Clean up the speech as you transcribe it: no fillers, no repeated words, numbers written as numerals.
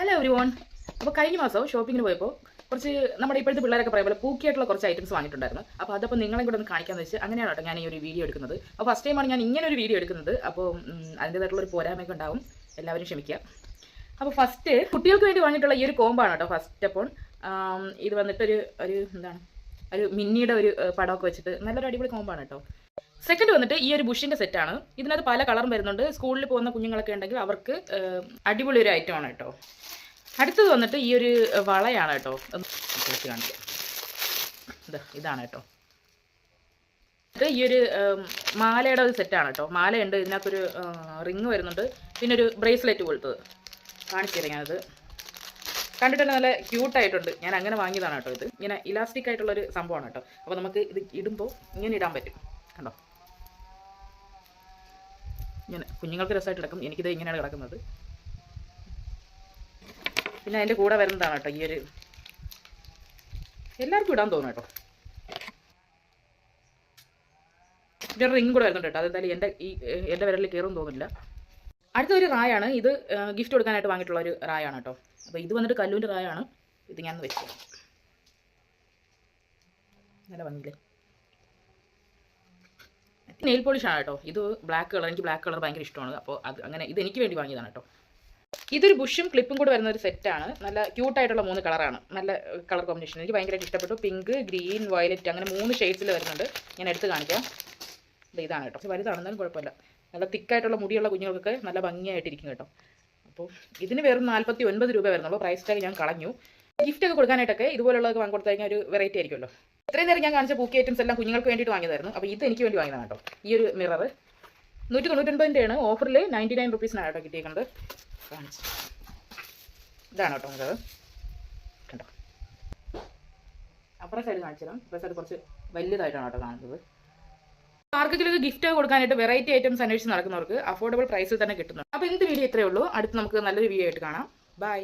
Hello everyone. അപ്പോൾ കഴിഞ്ഞ മാസം ഷോപ്പിങ്ങിന് പോയപ്പോൾ കുറച്ച് നമ്മുടെ ഇപ്പോഴത്തെ പിള്ളേരൊക്കെ പറയുമ്പോൾ പൂക്കിയായിട്ടുള്ള കുറച്ച് ഐറ്റംസ് വാങ്ങിയിട്ടുണ്ടായിരുന്നു. അപ്പോൾ അതപ്പോൾ നിങ്ങളെ കൂടെ ഒന്ന് കാണിക്കാമെന്ന് വെച്ച് അങ്ങനെയാണ് കേട്ടോ ഞാൻ ഈ ഒരു വീഡിയോ എടുക്കുന്നത്. അപ്പോൾ ഫസ്റ്റ് ടൈമാണ് ഞാൻ ഇങ്ങനെ ഒരു വീഡിയോ എടുക്കുന്നത്. അപ്പോൾ അതിൻ്റേതായിട്ടുള്ള ഒരു പോരായ്മയൊക്കെ ഉണ്ടാവും, എല്ലാവരും ക്ഷമിക്കുക. അപ്പോൾ ഫസ്റ്റ് കുട്ടികൾക്ക് വേണ്ടി വാങ്ങിയിട്ടുള്ള ഈ ഒരു കോമ്പാണ് കേട്ടോ. ഫസ്റ്റ് അപ്പോൾ ഇത് വന്നിട്ടൊരു ഒരു മിന്നിയുടെ ഒരു പടമൊക്കെ വെച്ചിട്ട് നല്ലൊരു അടിപൊളി കോമ്പാണ് കേട്ടോ. സെക്കൻഡ് വന്നിട്ട് ഈ ഒരു ബുഷിൻ്റെ സെറ്റാണ്. ഇതിനകത്ത് പല കളറും വരുന്നുണ്ട്. സ്കൂളിൽ പോകുന്ന കുഞ്ഞുങ്ങളൊക്കെ ഉണ്ടെങ്കിൽ അവർക്ക് അടിപൊളി ഒരു ഐറ്റമാണ് കേട്ടോ. അടുത്തത് വന്നിട്ട് ഈ ഒരു വളയാണ് കേട്ടോ. വെച്ച് കാണിക്കാം. ഇതാണ് കേട്ടോ. ഈ ഒരു മാലയുടെ ഒരു സെറ്റാണ് കേട്ടോ. മാലയുണ്ട്, ഇതിനകത്തൊരു റിങ് വരുന്നുണ്ട്, പിന്നെ ഒരു ബ്രേസ്ലെറ്റ് പോലത്തത് കാണിച്ചു തരാം. ഞാനത് കണ്ടിട്ട് നല്ല ക്യൂട്ടായിട്ടുണ്ട്. ഞാൻ അങ്ങനെ വാങ്ങിയതാണ് കേട്ടോ. ഇത് ഇങ്ങനെ ഇലാസ്റ്റിക് ആയിട്ടുള്ളൊരു സംഭവമാണ് കേട്ടോ. അപ്പോൾ നമുക്ക് ഇത് ഇടുമ്പോൾ ഇങ്ങനെ ഇടാൻ പറ്റും. കണ്ടോ, ഇങ്ങനെ കുഞ്ഞുങ്ങൾക്ക് രസമായിട്ട് കിടക്കും. എനിക്കിത് ഇങ്ങനെയാണ് കിടക്കുന്നത്. പിന്നെ അതിൻ്റെ കൂടെ വരുന്നതാണ് കേട്ടോ ഈ ഒരു, എല്ലാവർക്കും ഇടാൻ തോന്നും കേട്ടോ. ഇതൊരു റിങ് കൂടെ വരുന്നുണ്ട് കേട്ടോ. അതെന്തായാലും എൻ്റെ വിരലിൽ കയറും തോന്നില്ല. അടുത്തൊരു റായാണ്. ഇത് ഗിഫ്റ്റ് കൊടുക്കാനായിട്ട് വാങ്ങിയിട്ടുള്ള ഒരു റായാണ് കേട്ടോ. അപ്പോൾ ഇത് വന്നിട്ട് കല്ലൂൻ്റെ റായാണ്. ഇത് ഞാൻ വെച്ചു, നല്ല ഭംഗിയില്ലേ. നെയിൽ പോളിഷാണ് കേട്ടോ. ഇത് ബ്ലാക്ക് കളർ, എനിക്ക് ബ്ലാക്ക് കളർ ഭയങ്കര ഇഷ്ടമാണ്. അപ്പോൾ അത് അങ്ങനെ ഇത് എനിക്ക് വേണ്ടി വാങ്ങിയതാണ് കേട്ടോ. ഇതൊരു ബുഷും ക്ലിപ്പും കൂടെ വരുന്ന ഒരു സെറ്റാണ്. നല്ല ക്യൂട്ടായിട്ടുള്ള 3 കളറാണ്. നല്ല കളർ കോമ്പിനേഷൻ എനിക്ക് ഭയങ്കരമായിട്ട് ഇഷ്ടപ്പെട്ടു. പിങ്ക്, ഗ്രീൻ, വയലറ്റ് അങ്ങനെ 3 ഷെയ്ഡ്സിൽ വരുന്നുണ്ട്. ഞാൻ എടുത്ത് കാണിക്കാം. ഇതാണ് കേട്ടോ. വലുതാണെന്നാലും കുഴപ്പമില്ല. നല്ല തിക്കായിട്ടുള്ള മുടിയുള്ള കുഞ്ഞുങ്ങൾക്കൊക്കെ നല്ല ഭംഗിയായിട്ടിരിക്കും കേട്ടോ. അപ്പോൾ ഇതിന് വെറും 49 രൂപ വരുന്നുള്ളൂ. പ്രൈസ് ടാഗ് ഞാൻ കളഞ്ഞു. ഗിഫ്റ്റൊക്കെ കൊടുക്കാനായിട്ടൊക്കെ ഇതുപോലുള്ളതൊക്കെ വാങ്ങി കൊടുത്തു കഴിഞ്ഞാൽ ഒരു വെറൈറ്റി ആയിരിക്കുമല്ലോ. ഇത്രയും നേരം ഞാൻ കാണിച്ച പൂക്കി ഐറ്റംസ് എല്ലാം കുഞ്ഞുങ്ങൾക്ക് വേണ്ടിയിട്ട് വാങ്ങിയതായിരുന്നു. അപ്പോൾ ഇത് എനിക്ക് വേണ്ടി വാങ്ങിയതാണ് കേട്ടോ. ഈ ഒരു മിറർ 199 ഓഫറിൽ 99 റുപ്പീസിനാണ് കേട്ടോ കിട്ടിയേക്കുന്നത്. കാണിച്ചു, ഇതാണ് കേട്ടോ മിറർ. കണ്ടോ, അപ്പുറം സൈഡ് കാണിച്ചു തരാം. അപ്പുറം സൈഡ് കുറച്ച് വലിയതായിട്ടാണ് കേട്ടോ കാണുന്നത്. ആർക്കെങ്കിലും ഇത് ഗിഫ്റ്റ് കൊടുക്കാനായിട്ട് വെറൈറ്റി ഐറ്റംസ് അന്വേഷിച്ച് നടക്കുന്നവർക്ക് അഫോർഡബിൾ പ്രൈസിൽ തന്നെ കിട്ടുന്നു. അപ്പോൾ ഇന്നത്തെ വീഡിയോ ഇത്രയേ ഉള്ളൂ. അടുത്ത് നമുക്ക് നല്ലൊരു വീഡിയോ ആയിട്ട് കാണാം. ബൈ.